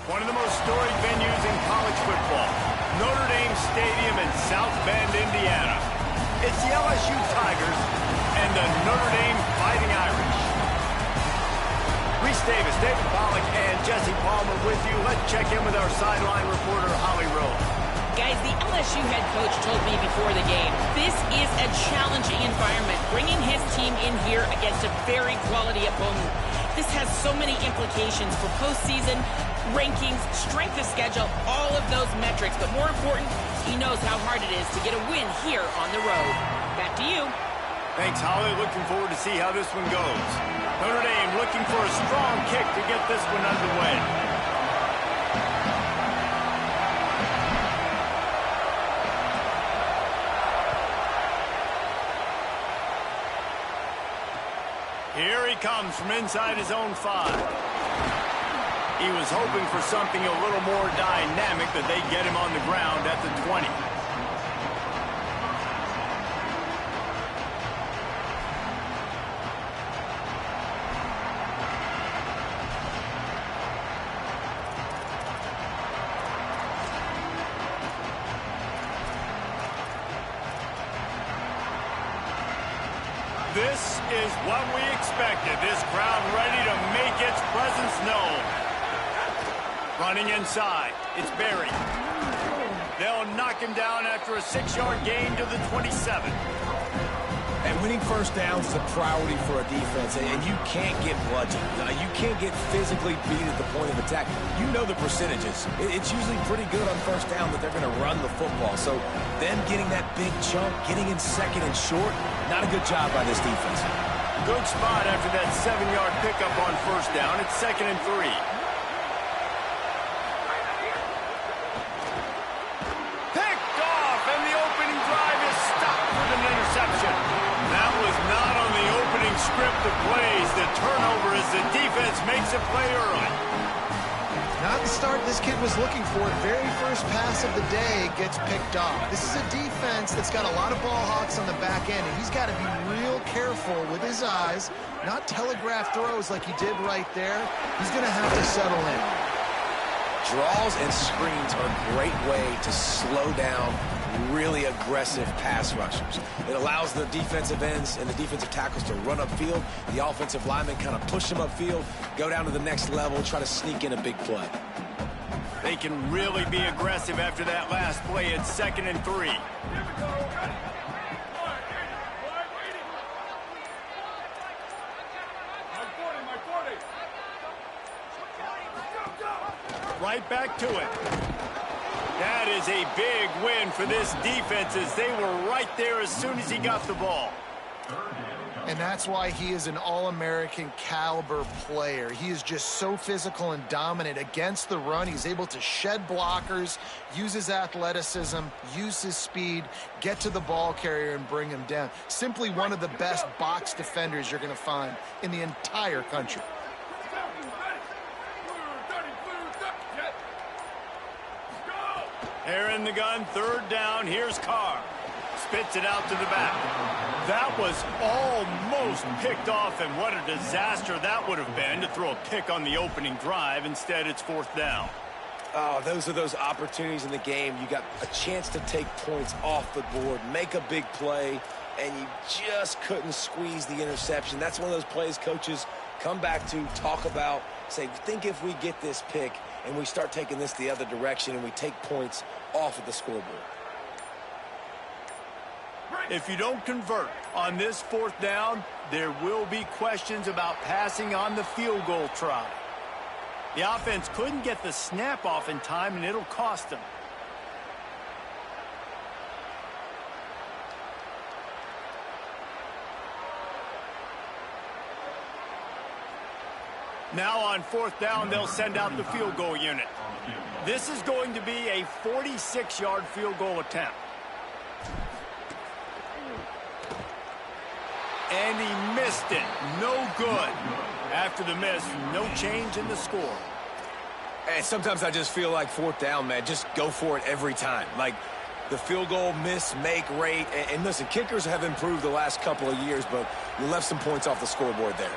One of the most storied venues in college football, Notre Dame Stadium in South Bend, Indiana. It's the LSU Tigers and the Notre Dame Fighting Irish. Reese Davis, David Pollack, and Jesse Palmer with you. Let's check in with our sideline reporter, Holly Rowe. Guys, the LSU head coach told me before the game, this is a challenging environment, bringing his team in here against a very quality opponent. This has so many implications for postseason, rankings, strength of schedule, all of those metrics. But more important, he knows how hard it is to get a win here on the road. Back to you. Thanks, Holly. Looking forward to see how this one goes. Notre Dame looking for a strong kick to get this one underway. Here he comes from inside his own 5. He was hoping for something a little more dynamic, that they get him on the ground at the 20. This is what we expected. This crowd ready to make its presence known. Running inside, it's Berry. They'll knock him down after a 6-yard gain to the 27. And winning first downs is a priority for a defense, and you can't get bludgeoned. You can't get physically beat at the point of attack. You know the percentages. It's usually pretty good on first down that they're going to run the football. So them getting that big chunk, getting in second and short, not a good job by this defense. Good spot after that 7-yard pickup on first down. It's 2nd and 3. Picked off, and the opening drive is stopped with an interception. That was not on the opening script of plays. The turnover as the defense makes a play early. Not the start this kid was looking for. Very first pass of the day gets picked off. This is a defense that's got a lot of ball hawks on the back end, and he's got to be real careful with his eyes, not telegraph throws like he did right there. He's going to have to settle in. Draws and screens are a great way to slow down really aggressive pass rushers. It allows the defensive ends and the defensive tackles to run upfield. The offensive linemen kind of push them upfield, go down to the next level, try to sneak in a big play. They can really be aggressive after that last play. It's 2nd and 3. Right back to it. That is a big win for this defense, as they were right there as soon as he got the ball. And that's why he is an All-American caliber player. He is just so physical and dominant against the run. He's able to shed blockers, use his athleticism, use his speed, get to the ball carrier and bring him down. Simply one of the best box defenders you're going to find in the entire country. They're in the gun, 3rd down. Here's Carr. Spits it out to the back. That was almost picked off, and what a disaster that would have been to throw a pick on the opening drive. Instead, it's 4th down. Oh, those are those opportunities in the game. You got a chance to take points off the board, make a big play, and you just couldn't squeeze the interception. That's one of those plays coaches come back to, talk about, say, think if we get this pick and we start taking this the other direction and we take points off of the scoreboard. If you don't convert on this 4th down, there will be questions about passing on the field goal try. The offense couldn't get the snap off in time, and it'll cost them. Now on 4th down, they'll send out the field goal unit. This is going to be a 46-yard field goal attempt. And he missed it. No good. After the miss, no change in the score. And sometimes I just feel like 4th down, man, just go for it every time. Like the field goal miss, make rate. And listen, kickers have improved the last couple of years, but you left some points off the scoreboard there.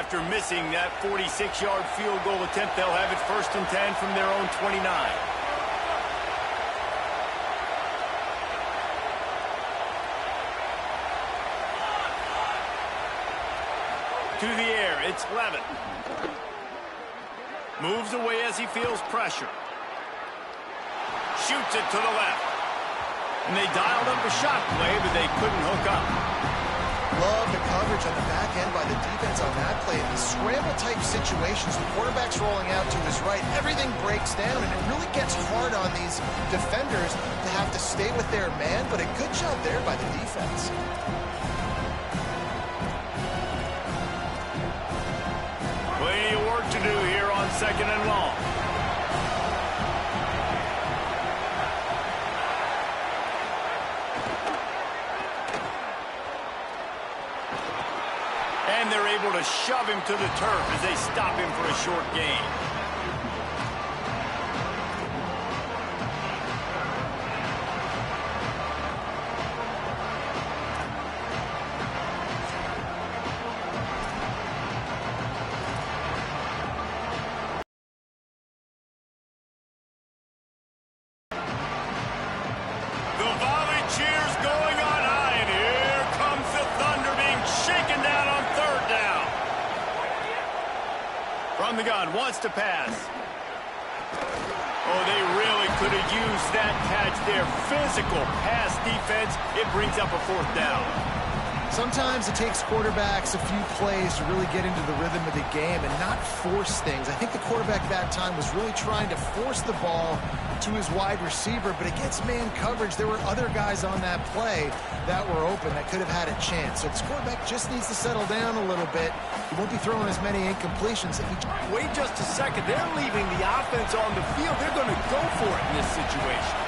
After missing that 46-yard field goal attempt, they'll have it 1st and 10 from their own 29. To the air, it's Levin. Moves away as he feels pressure. Shoots it to the left. And they dialed up a shot play, but they couldn't hook up. Love the coverage on the back end by the defense on that play. In these scramble-type situations, the quarterback's rolling out to his right. Everything breaks down, and it really gets hard on these defenders to have to stay with their man, but a good job there by the defense. Plenty of work to do here on 2nd and long. And they're able to shove him to the turf as they stop him for a short gain. The volley cheers going on high, and here comes the Thunder being shaken down on 3rd down. From the gun, wants to pass. Oh, they really could have used that catch there. Physical pass defense. It brings up a 4th down. Sometimes it takes quarterbacks a few plays to really get into the rhythm of the game and not force things. I think the quarterback that time was really trying to force the ball to his wide receiver, but against man coverage, there were other guys on that play that were open that could have had a chance. So this quarterback just needs to settle down a little bit. He won't be throwing as many incompletions. Wait just a second. They're leaving the offense on the field. They're going to go for it in this situation.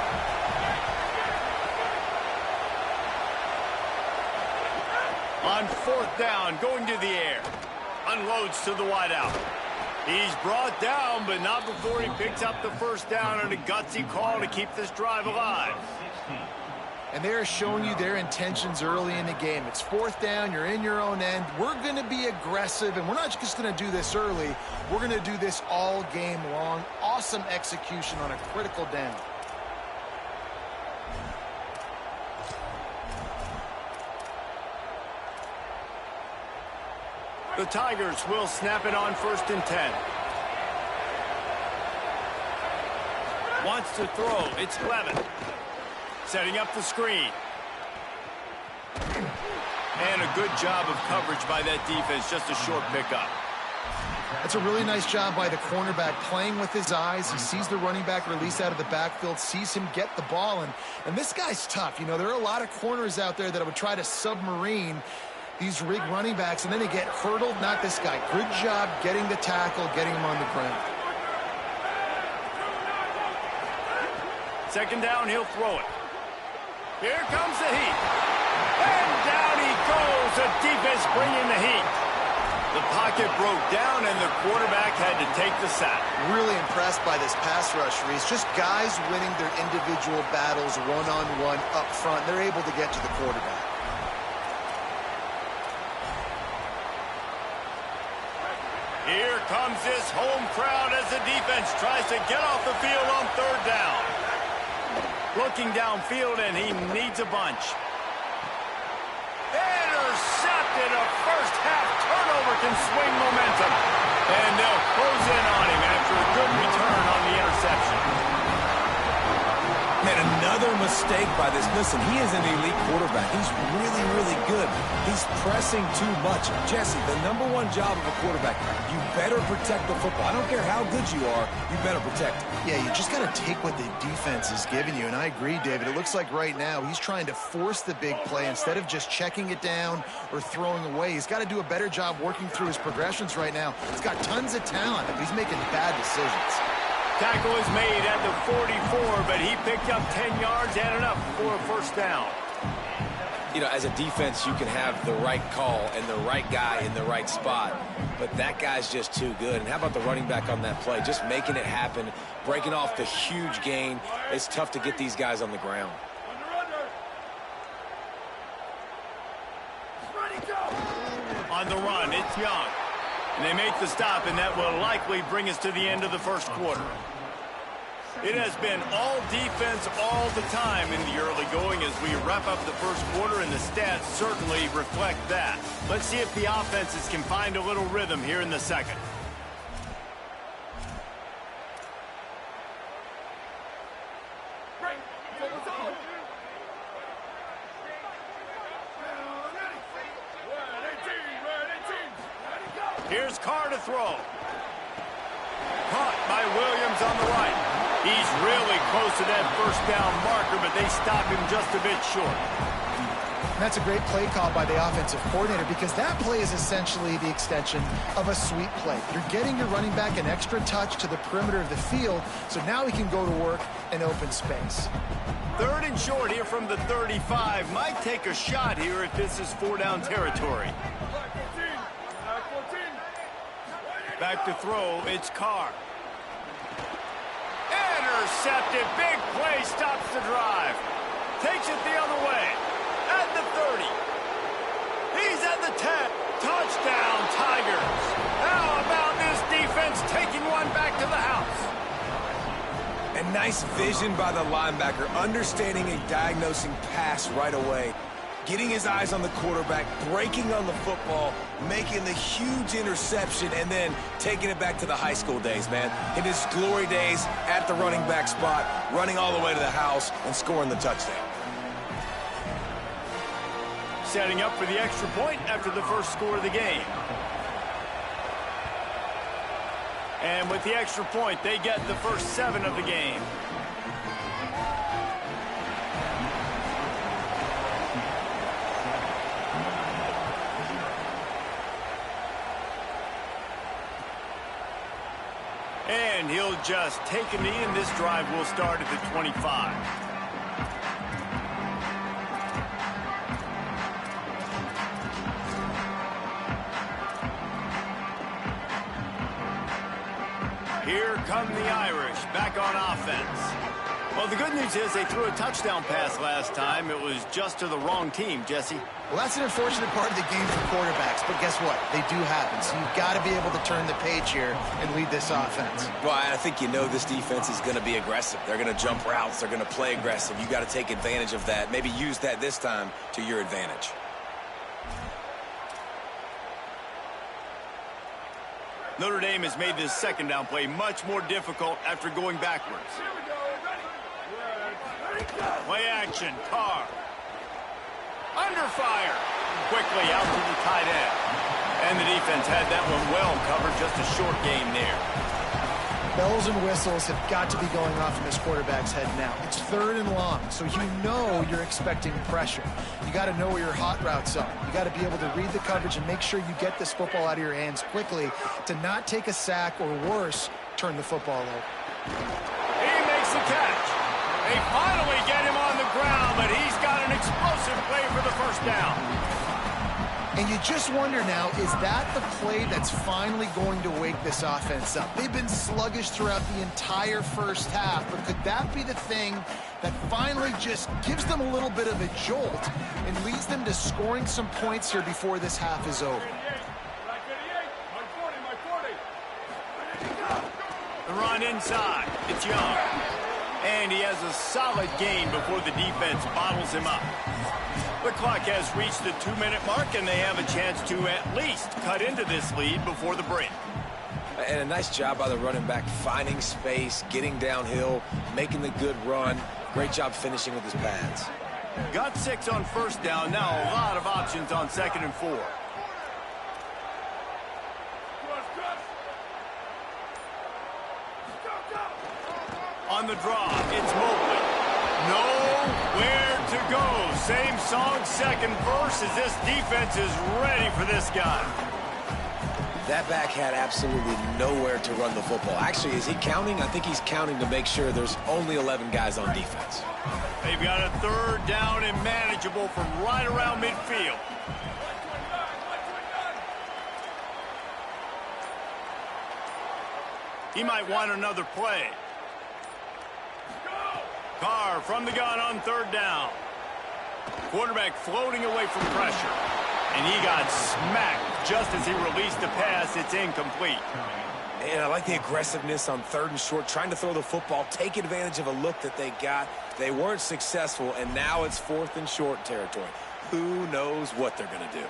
On 4th down, going to the air. Unloads to the wideout. He's brought down, but not before he picks up the 1st down and a gutsy call to keep this drive alive. And they're showing you their intentions early in the game. It's 4th down, you're in your own end. We're going to be aggressive, and we're not just going to do this early. We're going to do this all game long. Awesome execution on a critical down. The Tigers will snap it on 1st and 10. Wants to throw. It's Levin. Setting up the screen. And a good job of coverage by that defense. Just a short pickup. That's a really nice job by the cornerback, playing with his eyes. He sees the running back release out of the backfield, sees him get the ball. And this guy's tough. You know, there are a lot of corners out there that would try to submarine these rig running backs, and then they get hurdled. Not this guy. Good job getting the tackle, getting him on the ground. 2nd down, he'll throw it. Here comes the heat. And down he goes. The defense bringing the heat. The pocket broke down, and the quarterback had to take the sack. Really impressed by this pass rush, Reese. Just guys winning their individual battles one-on-one up front. They're able to get to the quarterback. Here comes this home crowd as the defense tries to get off the field on 3rd down. Looking downfield, and he needs a bunch. Intercepted. A first-half turnover can swing momentum. And they'll close in on him after a good return on the interception. And another mistake by this. Listen, he is an elite quarterback. He's really, really good. He's pressing too much. Jesse, the #1 job of a quarterback, you better protect the football. I don't care how good you are, you better protect it. Yeah, you just got to take what the defense is giving you. And I agree, David. It looks like right now he's trying to force the big play instead of just checking it down or throwing away. He's got to do a better job working through his progressions right now. He's got tons of talent, but he's making bad decisions. Tackle is made at the 44, but he picked up 10 yards and enough for a 1st down. You know, as a defense, you can have the right call and the right guy in the right spot, but that guy's just too good. And how about the running back on that play? Just making it happen, breaking off the huge gain. It's tough to get these guys on the ground. On the run, it's Young. And they make the stop, and that will likely bring us to the end of the first quarter. It has been all defense all the time in the early going as we wrap up the first quarter, and the stats certainly reflect that. Let's see if the offenses can find a little rhythm here in the second. Here's Carr to throw. Caught by Williams on the right. He's really close to that first down marker, but they stop him just a bit short. That's a great play call by the offensive coordinator because that play is essentially the extension of a sweep play. You're getting your running back an extra touch to the perimeter of the field, so now he can go to work in open space. 3rd and short here from the 35. Might take a shot here if this is 4-down territory. Back to throw, it's Carr. Intercepted, big play, stops the drive. Takes it the other way. At the 30. He's at the 10. Touchdown, Tigers. How about this defense taking one back to the house? And nice vision by the linebacker, understanding and diagnosing pass right away. Getting his eyes on the quarterback, breaking on the football, making the huge interception, and then taking it back to the high school days, man. In his glory days at the running back spot, running all the way to the house and scoring the touchdown. Setting up for the extra point after the first score of the game. And with the extra point, they get the first 7 of the game. And he'll just take a knee, and this drive will start at the 25. Here come the Irish back on offense. Well, the good news is they threw a touchdown pass last time. It was just to the wrong team, Jesse. Well, that's an unfortunate part of the game for quarterbacks, but guess what? They do happen, so you've got to be able to turn the page here and lead this offense. Well, I think you know this defense is going to be aggressive. They're going to jump routes. They're going to play aggressive. You got to take advantage of that. Maybe use that this time to your advantage. Notre Dame has made this second down play much more difficult after going backwards. Play action, Carr. Under fire. Quickly out to the tight end. And the defense had that one well covered, just a short game there. Bells and whistles have got to be going off in this quarterback's head now. It's 3rd and long, so you know you're expecting pressure. You got to know where your hot routes are. You got to be able to read the coverage and make sure you get this football out of your hands quickly to not take a sack or worse, turn the football over. He makes the catch. They finally get him on the ground, but he's got an explosive play for the first down. And you just wonder now, is that the play that's finally going to wake this offense up? They've been sluggish throughout the entire first half, but could that be the thing that finally just gives them a little bit of a jolt and leads them to scoring some points here before this half is over? The run inside. It's Young. And he has a solid gain before the defense bottles him up. The clock has reached the 2-minute mark, and they have a chance to at least cut into this lead before the break. And a nice job by the running back, finding space, getting downhill, making the good run. Great job finishing with his pads. Got 6 on first down. Now a lot of options on 2nd and 4. On the draw, it's Mobley. Nowhere to go. Same song, second verse, as this defense is ready for this guy. That back had absolutely nowhere to run the football. Actually, is he counting? I think he's counting to make sure there's only 11 guys on defense. They've got a 3rd down and manageable from right around midfield. He might want another play. Carr from the gun on 3rd down. Quarterback floating away from pressure. And he got smacked just as he released the pass. It's incomplete. And I like the aggressiveness on 3rd and short, trying to throw the football, take advantage of a look that they got. They weren't successful, and now it's 4th and short territory. Who knows what they're going to do?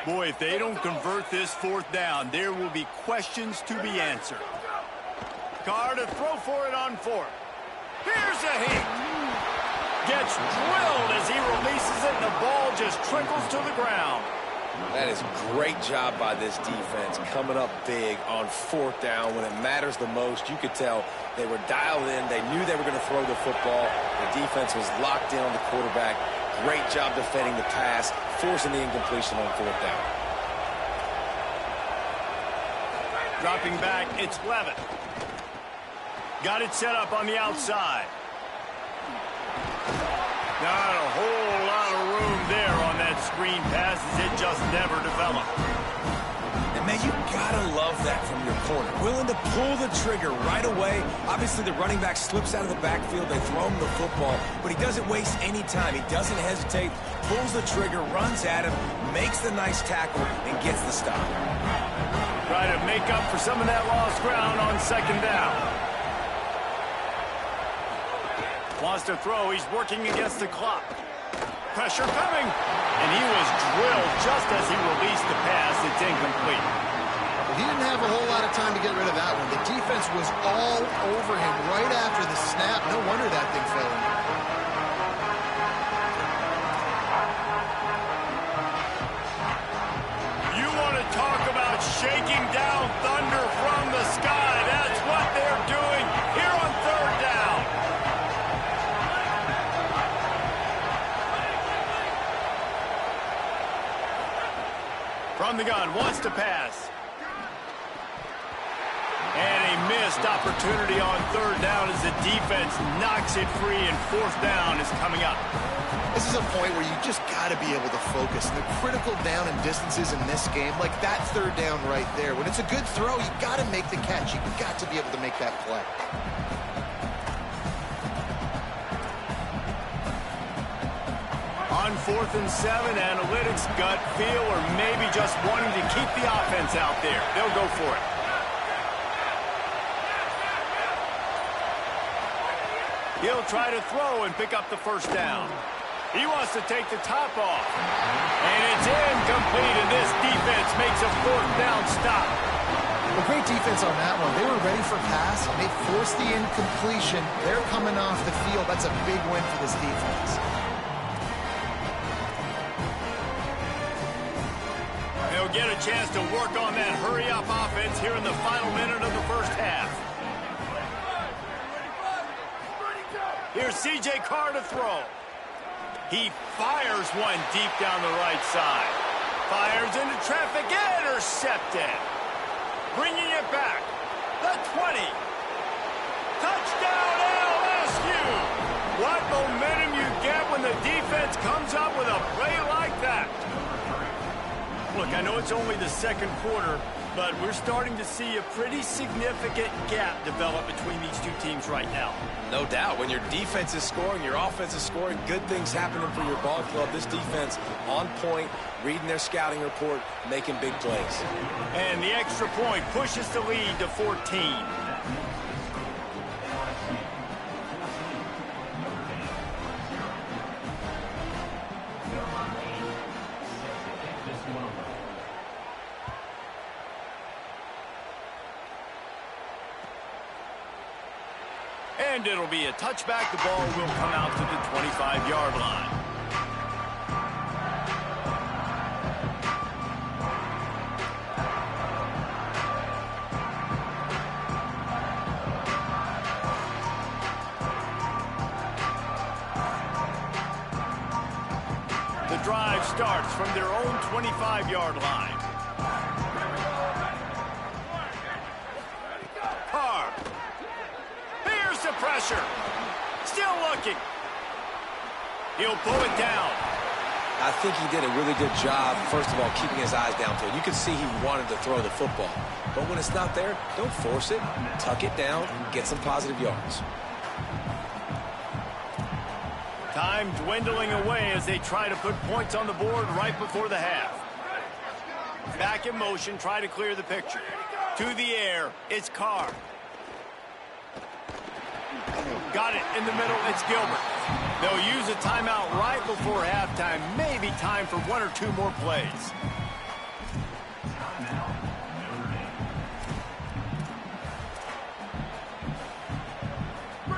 Boy, if they don't convert this 4th down, there will be questions to be answered. Carr to throw for it on 4th. Here's a hit. Gets drilled as he releases it, and the ball just trickles to the ground. That is great job by this defense, coming up big on 4th down when it matters the most. You could tell they were dialed in. They knew they were going to throw the football. The defense was locked in on the quarterback. Great job defending the pass, forcing the incompletion on 4th down. Dropping back, it's Levitt. Got it set up on the outside. Not a whole lot of room there on that screen pass as it just never developed. And, man, you gotta love that from your corner. Willing to pull the trigger right away. Obviously, the running back slips out of the backfield. They throw him the football, but he doesn't waste any time. He doesn't hesitate, pulls the trigger, runs at him, makes the nice tackle, and gets the stop. Try to make up for some of that lost ground on 2nd down. Wants to throw. He's working against the clock. Pressure coming. And he was drilled just as he released the pass. It's incomplete. He didn't have a whole lot of time to get rid of that one. The defense was all over him right after the snap. No wonder that thing fell in. You want to talk about shaking down thunder from the sky. That's what they're doing here on 3rd down. From the gun, wants to pass. And a missed opportunity on 3rd down as the defense knocks it free, and 4th down is coming up. This is a point where you just got to be able to focus. The critical down and distances in this game, like that 3rd down right there. When it's a good throw, you got to make the catch. You got to be able to make that play. On 4th and 7, analytics, gut feel, or maybe just wanting to keep the offense out there. They'll go for it. He'll try to throw and pick up the 1st down. He wants to take the top off. And it's incomplete, and this defense makes a 4th down stop. A great defense on that one. They were ready for pass, and they forced the incompletion. They're coming off the field. That's a big win for this defense. They'll get a chance to work on that hurry-up offense here in the final minute of the 1st half. Here's C.J. Carr to throw. He fires one deep down the right side. Fires into traffic, intercepted. Bringing it back. The 20. Touchdown LSU. What momentum you get when the defense comes up with a play like that. Look, I know it's only the 2nd quarter, but we're starting to see a pretty significant gap develop between these two teams right now. No doubt. When your defense is scoring, your offense is scoring, good things happening for your ball club. This defense on point, reading their scouting report, making big plays. And the extra point pushes the lead to 14. And it'll be a touchback. The ball will come out to the 25-yard line. The drive starts from their own 25-yard line. Carr. Here's the pressure. Still looking. He'll pull it down. I think he did a really good job, first of all, keeping his eyes downfield. You could see he wanted to throw the football. But when it's not there, don't force it. Tuck it down, get some positive yards. Time dwindling away as they try to put points on the board right before the half. Back in motion, try to clear the picture. To the air, it's Carr. Got it in the middle, it's Gilbert. They'll use a timeout right before halftime. Maybe time for one or two more plays.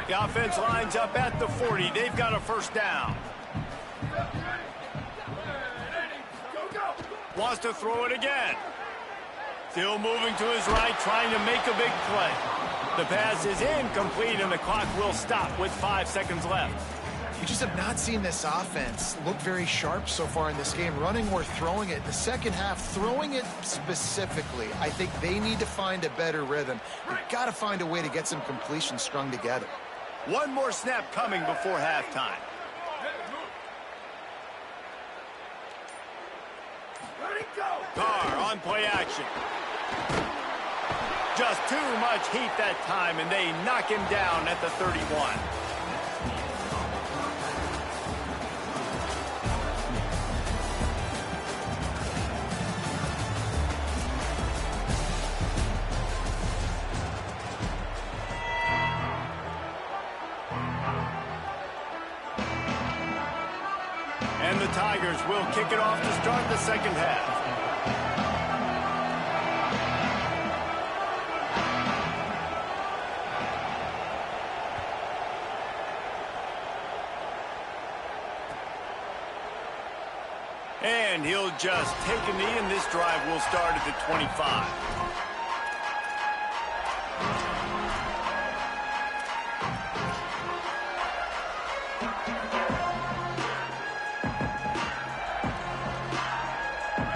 The offense lines up at the 40. They've got a first down. Wants to throw it again. Still moving to his right, trying to make a big play. The pass is incomplete, and the clock will stop with 5 seconds left. We just have not seen this offense look very sharp so far in this game, running or throwing it. The second half, throwing it specifically, I think they need to find a better rhythm. They've got to find a way to get some completions strung together. One more snap coming before halftime. Carr on play action. Just too much heat that time, and they knock him down at the 31. And the Tigers will kick it off to start the second half. And he'll just take a knee, and this drive will start at the 25.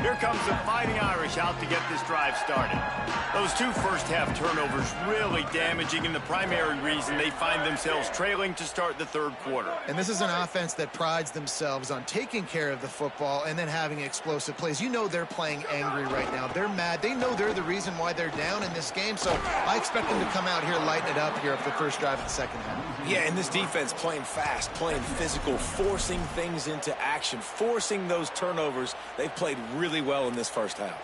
Here comes the Fighting Irish out to get this drive started. Those two first-half turnovers really damaging, and the primary reason they find themselves trailing to start the third quarter. And this is an offense that prides themselves on taking care of the football and then having explosive plays. You know they're playing angry right now. They're mad. They know they're the reason why they're down in this game, so I expect them to come out here, lighten it up here for the first drive of the second half. Yeah, and this defense playing fast, playing physical, forcing things into action, forcing those turnovers. They've played really well in this first half.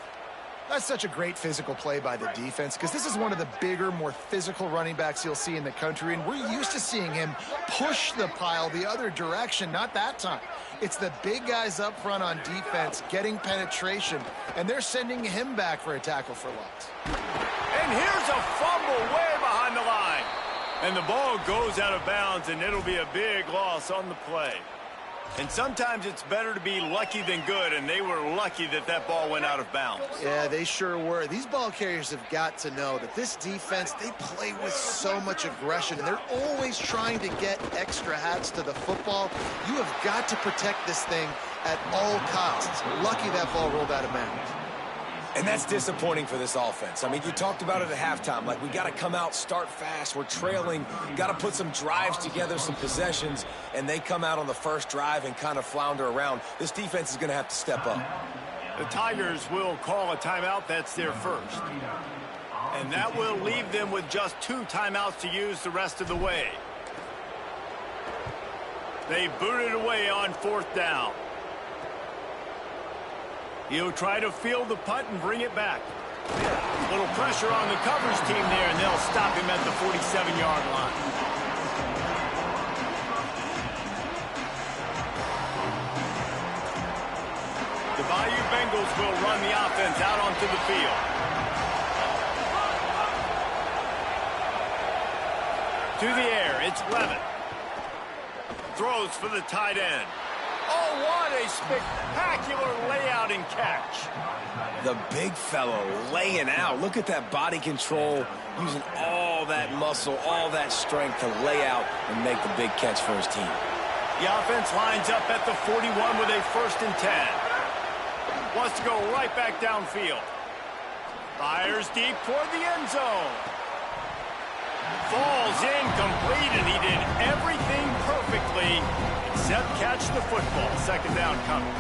That's such a great physical play by the defense, because this is one of the bigger, more physical running backs you'll see in the country, and we're used to seeing him push the pile the other direction. Not that time. It's the big guys up front on defense getting penetration, and they're sending him back for a tackle for loss. And here's a fumble way behind the line. And the ball goes out of bounds, and it'll be a big loss on the play. And sometimes it's better to be lucky than good, and they were lucky that that ball went out of bounds. Yeah, they sure were. These ball carriers have got to know that this defense, they play with so much aggression, and they're always trying to get extra hats to the football. You have got to protect this thing at all costs. Lucky that ball rolled out of bounds. And that's disappointing for this offense. I mean, you talked about it at halftime. Like, we got to come out, start fast. We're trailing. Got to put some drives together, some possessions. And they come out on the first drive and kind of flounder around. This defense is going to have to step up. The Tigers will call a timeout. That's their first. And that will leave them with just 2 timeouts to use the rest of the way. They boot it away on 4th down. He'll try to field the punt and bring it back. A little pressure on the coverage team there, and they'll stop him at the 47-yard line. The Bayou Bengals will run the offense out onto the field. To the air, it's Levitt. Throws for the tight end. Oh, what a spectacular layout and catch. The big fellow laying out. Look at that body control, using all that muscle, all that strength to lay out and make the big catch for his team. The offense lines up at the 41 with a 1st and 10. Wants to go right back downfield. Fires deep toward the end zone. Falls incomplete, and he did everything perfectly except catch the football. Second down coming.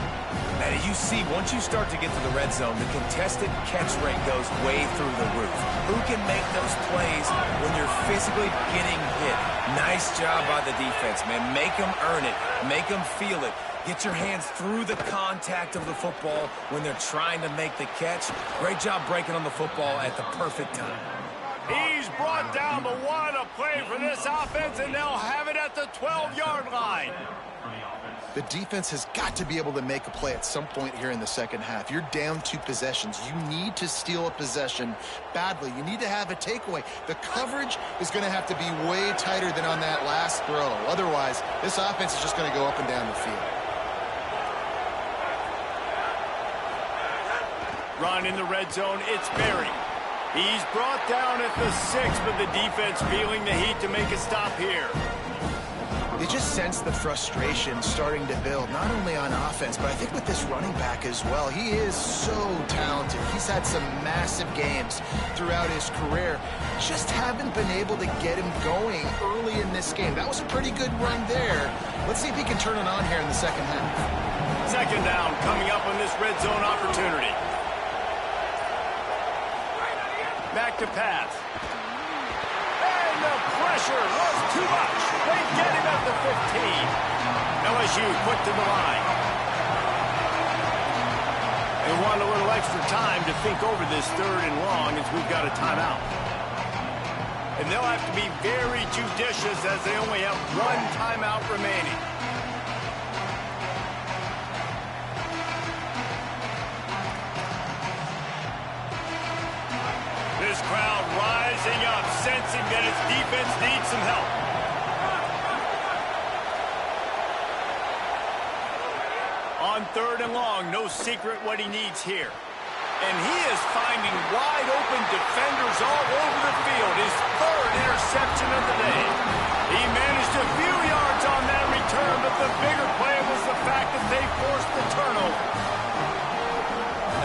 And you see, once you start to get to the red zone, the contested catch rate goes way through the roof. Who can make those plays when you're physically getting hit? Nice job by the defense, man. Make them earn it. Make them feel it. Get your hands through the contact of the football when they're trying to make the catch. Great job breaking on the football at the perfect time. He's brought down, but what a play for this offense, and they'll have it at the 12-yard line. The defense has got to be able to make a play at some point here in the second half. You're down 2 possessions. You need to steal a possession badly. You need to have a takeaway. The coverage is going to have to be way tighter than on that last throw. Otherwise, this offense is just going to go up and down the field. Run in the red zone, it's Berry. He's brought down at the 6, but the defense feeling the heat to make a stop here. You just sense the frustration starting to build, not only on offense, but I think with this running back as well. He is so talented. He's had some massive games throughout his career. Just haven't been able to get him going early in this game. That was a pretty good run there. Let's see if he can turn it on here in the second half. Second down coming up on this red zone opportunity. Back to pass. And the pressure was too much. They get him at the 15. LSU put to the line. They want a little extra time to think over this 3rd and long as we've got a timeout. And they'll have to be very judicious as they only have 1 timeout remaining. This crowd rising up, sensing that its defense needs some help. On 3rd and long, no secret what he needs here. And he is finding wide open defenders all over the field. His 3rd interception of the day. He managed a few yards on that return, but the bigger play was the fact that they forced the turnover.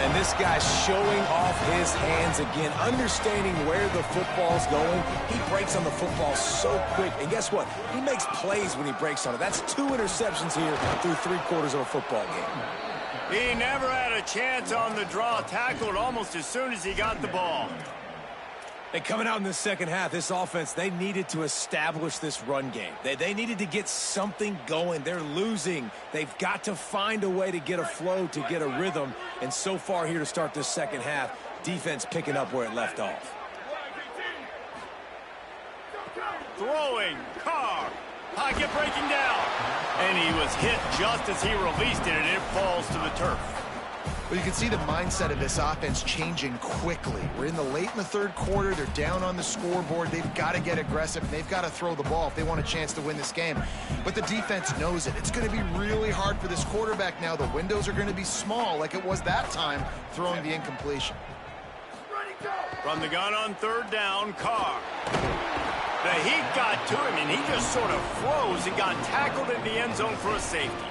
And this guy's showing off his hands again, understanding where the football's going. He breaks on the football so quick. And guess what? He makes plays when he breaks on it. That's 2 interceptions here through 3/4 of a football game. He never had a chance on the draw. Tackled almost as soon as he got the ball. And coming out in the second half, this offense, they needed to establish this run game. They needed to get something going. They're losing. They've got to find a way to get a flow, to get a rhythm. And so far here to start this second half, defense picking up where it left off. Throwing, Carr, pocket breaking down. And he was hit just as he released it, and it falls to the turf. Well, you can see the mindset of this offense changing quickly. We're in the late in the 3rd quarter. They're down on the scoreboard. They've got to get aggressive, and they've got to throw the ball if they want a chance to win this game. But the defense knows it. It's going to be really hard for this quarterback now. The windows are going to be small like it was that time throwing the incompletion. From the gun on 3rd down, Carr. The heat got to him, and he just sort of froze and got tackled in the end zone for a safety.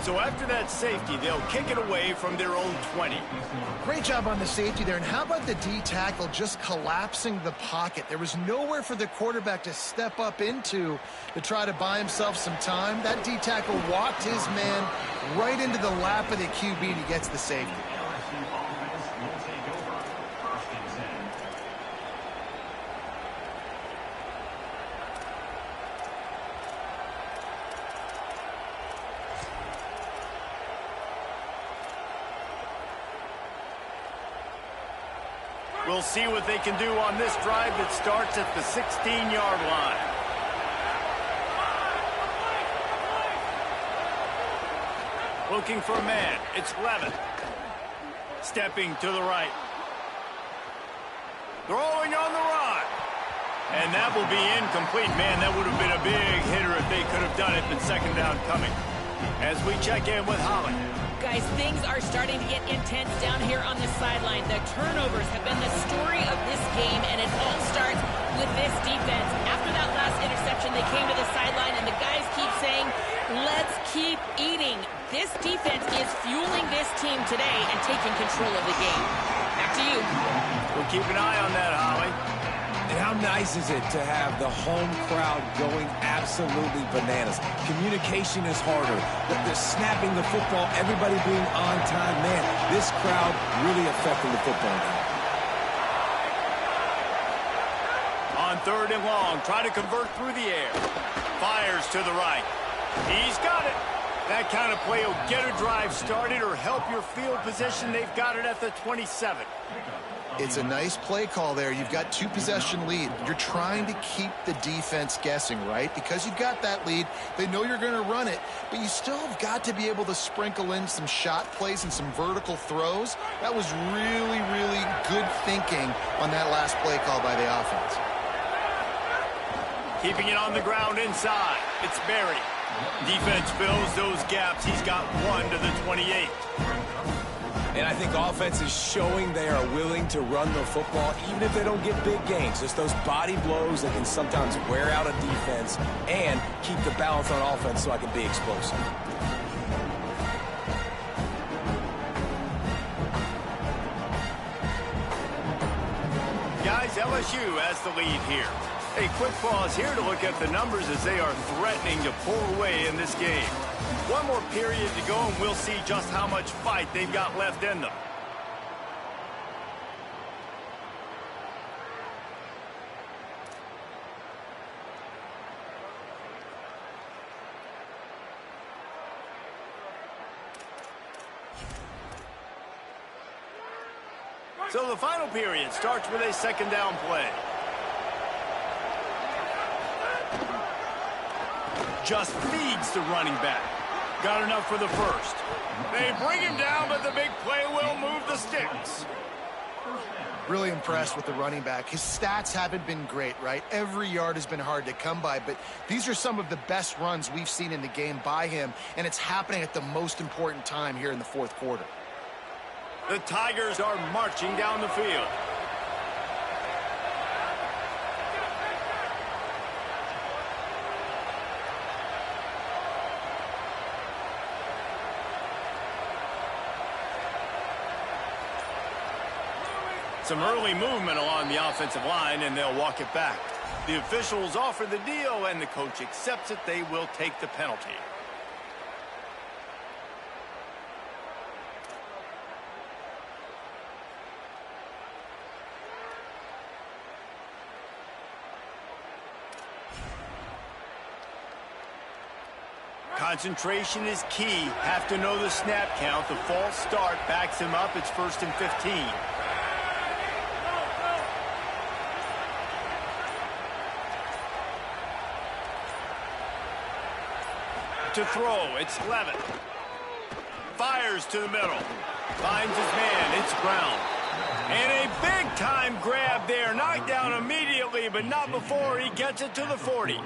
So after that safety, they'll kick it away from their own 20. Great job on the safety there. And how about the D tackle just collapsing the pocket? There was nowhere for the quarterback to step up into to try to buy himself some time. That D tackle walked his man right into the lap of the QB, and he gets the safety. We'll see what they can do on this drive that starts at the 16-yard line. Looking for a man. It's Levin. Stepping to the right. Throwing on the run. And that will be incomplete. Man, that would have been a big hitter if they could have done it, but second down coming. As we check in with Holland. Guys, things are starting to get intense down here on the sideline. The turnovers have been the story of this game, and it all starts with this defense. After that last interception, they came to the sideline, and the guys keep saying, let's keep eating. This defense is fueling this team today and taking control of the game. Back to you. We'll keep an eye on that, Holly. And how How nice is it to have the home crowd going absolutely bananas? Communication is harder. The snapping the football, everybody being on time. Man, this crowd really affecting the football game. On 3rd and long, try to convert through the air. Fires to the right. He's got it. That kind of play will get a drive started or help your field position. They've got it at the 27. It's a nice play call there. You've got 2-possession lead. You're trying to keep the defense guessing, right? Because you've got that lead. They know you're going to run it, but you still have got to be able to sprinkle in some shot plays and some vertical throws. That was really, really good thinking on that last play call by the offense. Keeping it on the ground inside. It's Berry. Defense fills those gaps. He's got 1 to the 28. And I think offense is showing they are willing to run the football, even if they don't get big gains. Just those body blows that can sometimes wear out a defense and keep the balance on offense so I can be explosive. Guys, LSU has the lead here. A quick pause here to look at the numbers as they are threatening to pull away in this game. One more period to go, and we'll see just how much fight they've got left in them. So the final period starts with a 2nd down play. Just feeds the running back. Got enough for the first. They bring him down, but the big play will move the sticks. Really impressed with the running back. His stats haven't been great, right? Every yard has been hard to come by, but these are some of the best runs we've seen in the game by him, and it's happening at the most important time here in the 4th quarter. The Tigers are marching down the field. Some early movement along the offensive line, and they'll walk it back. The officials offer the deal, and the coach accepts it. They will take the penalty. Concentration is key. Have to know the snap count. The false start backs him up. It's 1st and 15. To throw, it's Levitt. Fires to the middle. Finds his man, it's Brown. And a big-time grab there. Knocked down immediately, but not before he gets it to the 40.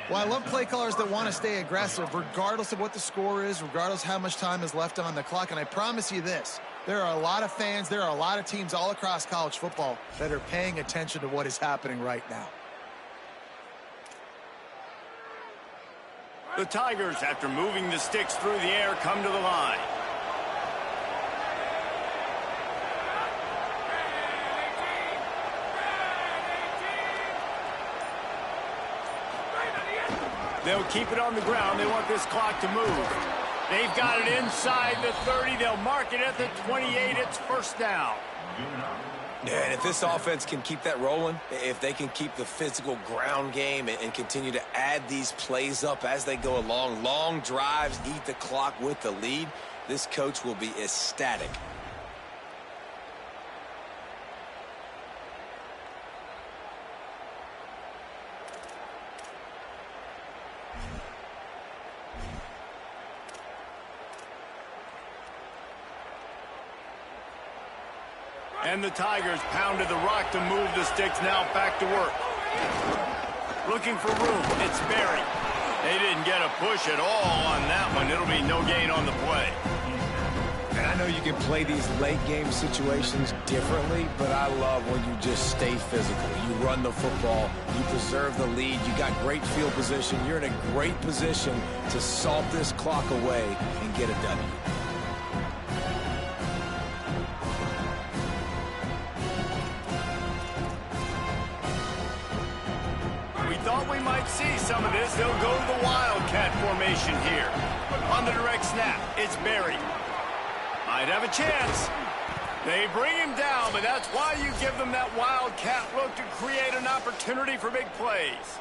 Well, I love play callers that want to stay aggressive, regardless of what the score is, regardless how much time is left on the clock. And I promise you this, there are a lot of fans, there are a lot of teams all across college football that are paying attention to what is happening right now. The Tigers, after moving the sticks through the air, come to the line. They'll keep it on the ground. They want this clock to move. They've got it inside the 30. They'll mark it at the 28. It's 1st down. Yeah, and if this offense can keep that rolling, if they can keep the physical ground game and continue to add these plays up as they go along, long drives, eat the clock with the lead, this coach will be ecstatic. And the Tigers pounded the rock to move the sticks. Now back to work. Looking for room. It's Berry. They didn't get a push at all on that one. It'll be no gain on the play. And I know you can play these late game situations differently, but I love when you just stay physical. You run the football. You preserve the lead. You got great field position. You're in a great position to salt this clock away and get it done. thought we might see some of this. They'll go to the Wildcat formation here. On the direct snap, it's Berry. Might have a chance. They bring him down, but that's why you give them that Wildcat look to create an opportunity for big plays.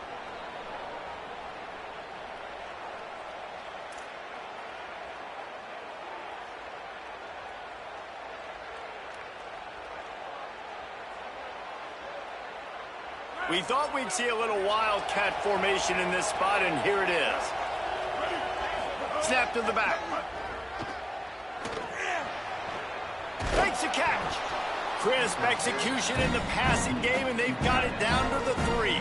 We thought we'd see a little Wildcat formation in this spot, and here it is. Snap to the back. Makes a catch. Crisp execution in the passing game, and they've got it down to the 3.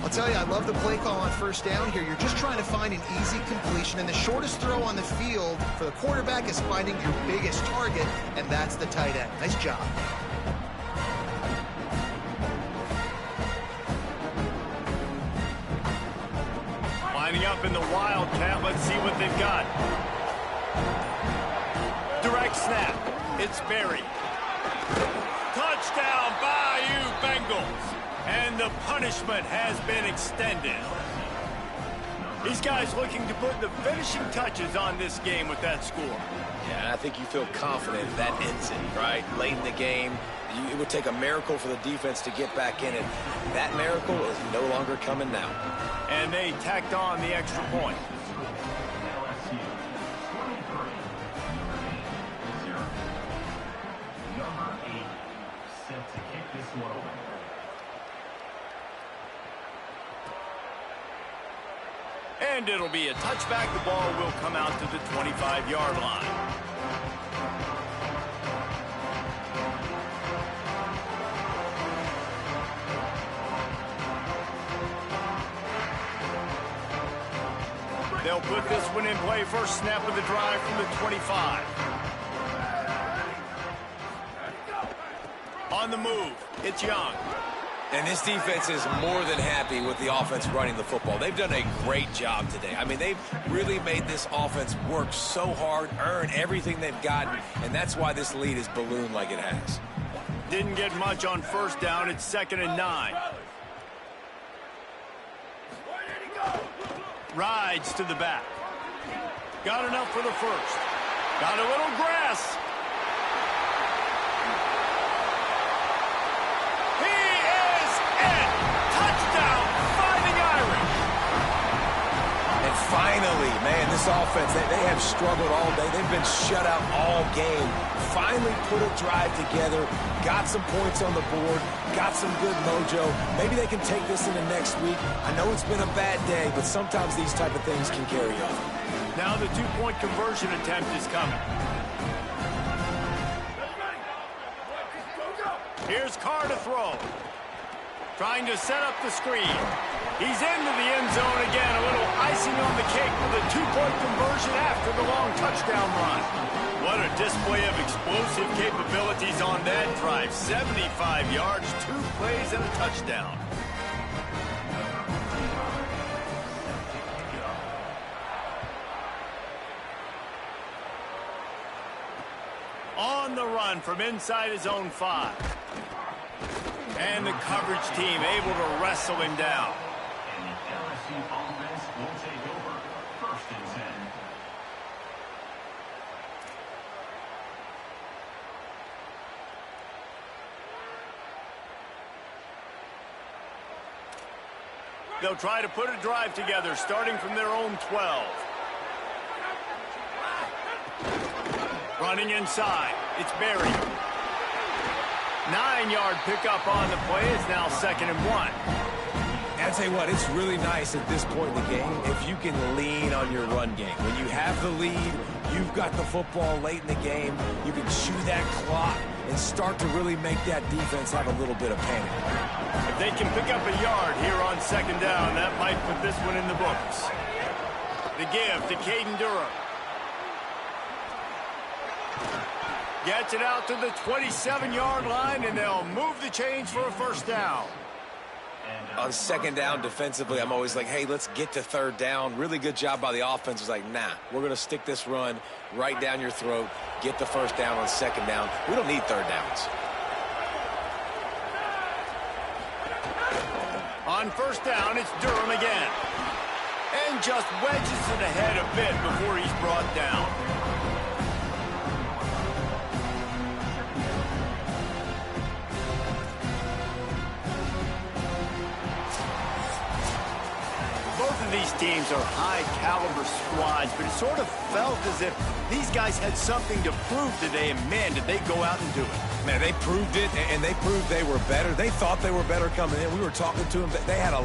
I'll tell you, I love the play call on first down here. You're just trying to find an easy completion, and the shortest throw on the field for the quarterback is finding your biggest target, and that's the tight end. Nice job. Lining up in the Wildcat. Let's see what they've got. Direct snap. It's Berry. Touchdown, Bayou Bengals. And the punishment has been extended. These guys looking to put the finishing touches on this game with that score. Yeah, I think you feel confident that ends it, right? Late in the game, it would take a miracle for the defense to get back in it. That miracle is no longer coming now. And they tacked on the extra point. And it'll be a touchback. The ball will come out to the 25-yard line. They'll put this one in play. First snap of the drive from the 25. On the move, it's Young. And this defense is more than happy with the offense running the football. They've done a great job today. I mean, they've really made this offense work so hard, earn everything they've gotten, and that's why this lead is ballooned like it has. Didn't get much on first down. It's 2nd and 9. Rides to the back. Got enough for the first. Got a little grass. He is in. Touchdown, Fighting Irish. And finally, man, this offense, they have struggled all day. They've been shut out all game. Finally put a drive together, got some points on the board, got some good mojo. Maybe they can take this into next week. I know it's been a bad day, but sometimes these type of things can carry on. Now the two-point conversion attempt is coming. Here's Carr to throw. Trying to set up the screen. He's into the end zone again. A little icing on the cake with a two-point conversion after the long touchdown run. What a display of explosive capabilities on that drive. 75 yards, 2 plays, and a touchdown. On the run from inside his own 5. And the coverage team able to wrestle him down. And the LSU offense will take over. 1st and 10. They'll try to put a drive together, starting from their own 12. Running inside, it's Berry. 9-yard pickup on the play. It's now 2nd and 1. And I'll tell you what, it's really nice at this point in the game if you can lean on your run game. When you have the lead, you've got the football late in the game, you can chew that clock and start to really make that defense have a little bit of panic. If they can pick up a yard here on 2nd down, that might put this one in the books. The give to Caden Durham. Gets it out to the 27-yard line, and they'll move the chains for a 1st down. On 2nd down defensively, I'm always like, hey, let's get to 3rd down. Really good job by the offense. It's like, nah, we're going to stick this run right down your throat, get the 1st down on 2nd down. We don't need 3rd downs. On first down, it's Durham again. And just wedges it ahead a bit before he's brought down. Both of these teams are high-caliber squads, but it sort of felt as if these guys had something to prove today, and man, did they go out and do it. Man, they proved it, and they proved they were better. They thought they were better coming in. We were talking to them. They had a